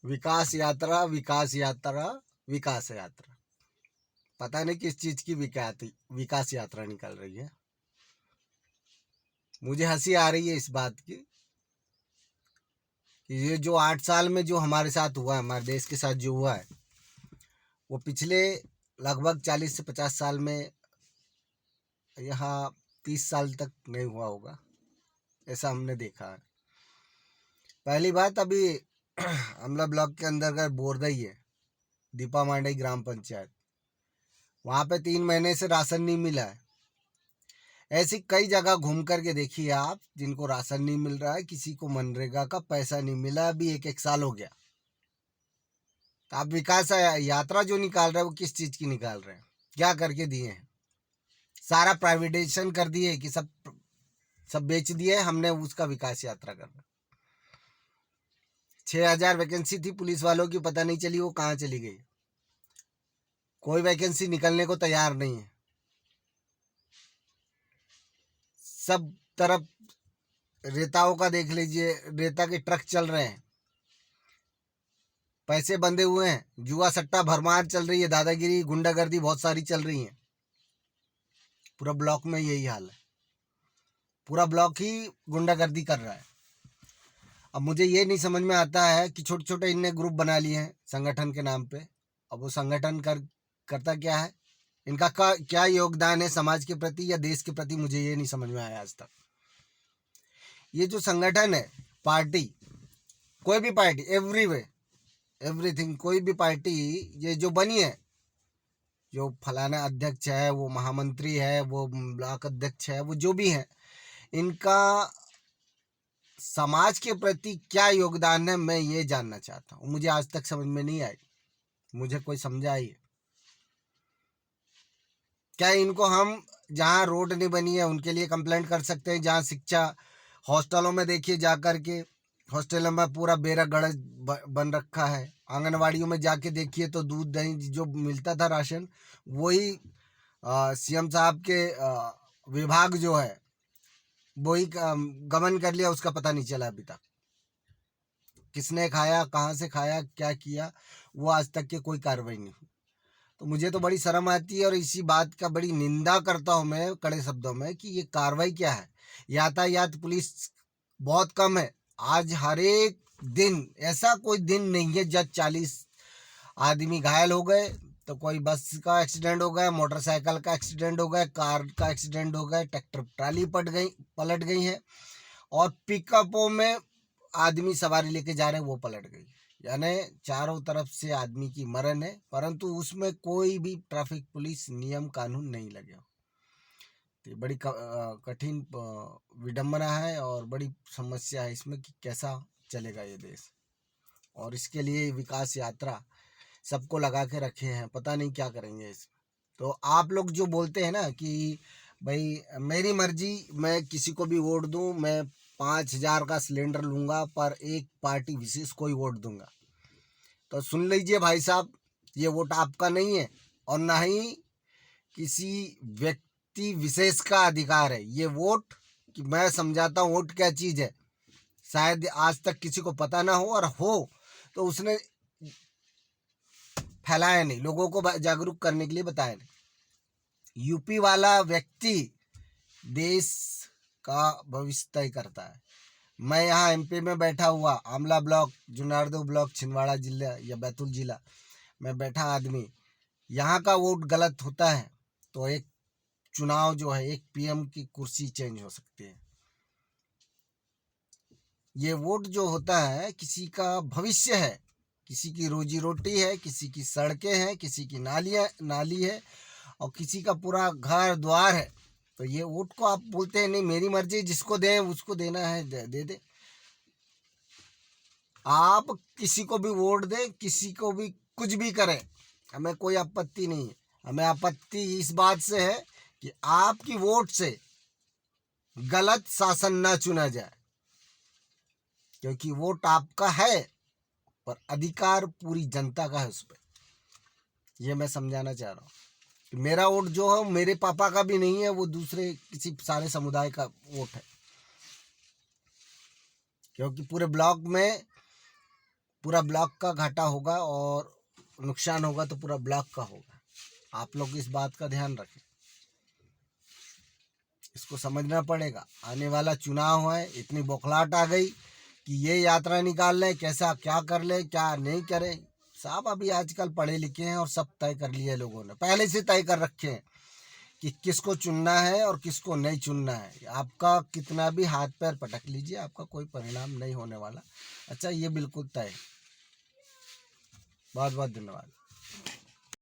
विकास यात्रा, विकास यात्रा, विकास यात्रा। पता नहीं किस चीज की विकास यात्रा निकल रही है। मुझे हंसी आ रही है इस बात की कि ये जो 8 साल में जो हमारे साथ हुआ है, हमारे देश के साथ जो हुआ है, वो पिछले लगभग 40 से 50 साल में यहाँ 30 साल तक नहीं हुआ होगा, ऐसा हमने देखा है। पहली बात, अभी अमला ब्लॉक के अंदर का बोरदई है, दीपा मांडई ग्राम पंचायत, वहाँ पे 3 महीने से राशन नहीं मिला है। ऐसी कई जगह घूम करके देखिए आप, जिनको राशन नहीं मिल रहा है, किसी को मनरेगा का पैसा नहीं मिला, अभी 1-1 साल हो गया। तो आप विकास यात्रा जो निकाल रहे हैं वो किस चीज की निकाल रहे हैं? क्या करके दिए हैं? सारा प्राइवेटाइजेशन कर दिए कि सब सब बेच दिए, हमने उसका विकास यात्रा करना। 6,000 वैकेंसी थी पुलिस वालों की, पता नहीं चली वो कहाँ चली गई। कोई वैकेंसी निकलने को तैयार नहीं है। सब तरफ रेताओं का देख लीजिए, रेता के ट्रक चल रहे हैं, पैसे बंधे हुए हैं, जुआ सट्टा भरमार चल रही है, दादागिरी गुंडागर्दी बहुत सारी चल रही है। पूरा ब्लॉक में यही हाल है, पूरा ब्लॉक ही गुंडागर्दी कर रहा है। अब मुझे ये नहीं समझ में आता है कि छोटे छोटे इनने ग्रुप बना लिए हैं संगठन के नाम पे। अब वो संगठन करता क्या है, इनका क्या योगदान है समाज के प्रति या देश के प्रति, मुझे ये नहीं समझ में आया आज तक। ये जो संगठन है, पार्टी, कोई भी पार्टी, एवरीथिंग, कोई भी पार्टी ये जो बनी है, जो फलाना अध्यक्ष है, वो महामंत्री है, वो ब्लॉक अध्यक्ष है, वो जो भी है, इनका समाज के प्रति क्या योगदान है, मैं ये जानना चाहता हूँ। मुझे आज तक समझ में नहीं आई, मुझे कोई समझाइए। क्या इनको हम, जहाँ रोड नहीं बनी है उनके लिए कंप्लेंट कर सकते हैं? जहाँ शिक्षा, हॉस्टलों में देखिए जाकर के, हॉस्टलों में पूरा बेरा गड़ज बन रखा है। आंगनवाड़ियों में जाके देखिए तो दूध दही जो मिलता था राशन, वही सीएम साहब के विभाग जो है वही गमन कर लिया, उसका पता नहीं चला अभी तक। किसने खाया, कहाँ से खाया, क्या किया, वो आज तक की कोई कार्रवाई नहीं हुई। तो मुझे तो बड़ी शर्म आती है और इसी बात का बड़ी निंदा करता हूँ मैं कड़े शब्दों में कि ये कार्रवाई क्या है। यातायात पुलिस बहुत कम है। आज हर एक दिन ऐसा कोई दिन नहीं है जब 40 आदमी घायल हो गए, तो कोई बस का एक्सीडेंट हो गया, मोटरसाइकिल का एक्सीडेंट हो गया, कार का एक्सीडेंट हो गया, ट्रैक्टर ट्राली पलट गई है, और पिकअपों में आदमी सवारी लेके जा रहे हैं, वो पलट गई। यानी चारों तरफ से आदमी की मरण है, परंतु उसमें कोई भी ट्रैफिक पुलिस नियम कानून नहीं लगे। तो बड़ी कठिन विडंबना है और बड़ी समस्या है इसमें कि कैसा चलेगा ये देश। और इसके लिए विकास यात्रा सबको लगा के रखे हैं, पता नहीं क्या करेंगे इसमें। तो आप लोग जो बोलते हैं ना कि भाई मेरी मर्जी, मैं किसी को भी वोट दूं, मैं 5,000 का सिलेंडर लूंगा पर एक पार्टी विशेष को ही वोट दूंगा, तो सुन लीजिए भाई साहब, ये वोट आपका नहीं है और ना ही किसी व्यक्ति विशेष का अधिकार है ये वोट। कि मैं समझाता हूँ वोट क्या चीज़ है, शायद आज तक किसी को पता ना हो, और हो तो उसने फैलाया नहीं, लोगों को जागरूक करने के लिए बताया नहीं। यूपी वाला व्यक्ति देश का भविष्य तय करता है। मैं यहाँ एमपी में बैठा हुआ, आमला ब्लॉक, जुनारदो ब्लॉक, छिंदवाड़ा जिला या बैतूल जिला में बैठा आदमी, यहाँ का वोट गलत होता है तो एक चुनाव जो है, एक पीएम की कुर्सी चेंज हो सकती है। ये वोट जो होता है किसी का भविष्य है, किसी की रोजी रोटी है, किसी की सड़कें हैं, किसी की नाली है, और किसी का पूरा घर द्वार है। तो ये वोट को आप बोलते हैं नहीं मेरी मर्जी, जिसको दें उसको देना है दे दे। आप किसी को भी वोट दें, किसी को भी कुछ भी करें, हमें कोई आपत्ति नहीं है। हमें आपत्ति इस बात से है कि आपकी वोट से गलत शासन ना चुना जाए, क्योंकि वोट आपका है पर अधिकार पूरी जनता का है उस पर। ये मैं समझाना चाह रहा हूँ कि मेरा वोट जो है मेरे पापा का भी नहीं है, वो दूसरे किसी सारे समुदाय का वोट है, क्योंकि पूरे ब्लॉक में पूरा ब्लॉक का घाटा होगा और नुकसान होगा तो पूरा ब्लॉक का होगा। आप लोग इस बात का ध्यान रखें, इसको समझना पड़ेगा। आने वाला चुनाव है, इतनी बौखलाहट आ गई कि ये यात्रा निकाल लें, कैसा क्या कर ले क्या नहीं करें। साहब अभी आजकल पढ़े लिखे हैं और सब तय कर लिए लोगों ने, पहले से तय कर रखे हैं कि किसको चुनना है और किसको नहीं चुनना है। आपका कितना भी हाथ पैर पटक लीजिए, आपका कोई परिणाम नहीं होने वाला। अच्छा, ये बिल्कुल तय। बहुत बहुत धन्यवाद।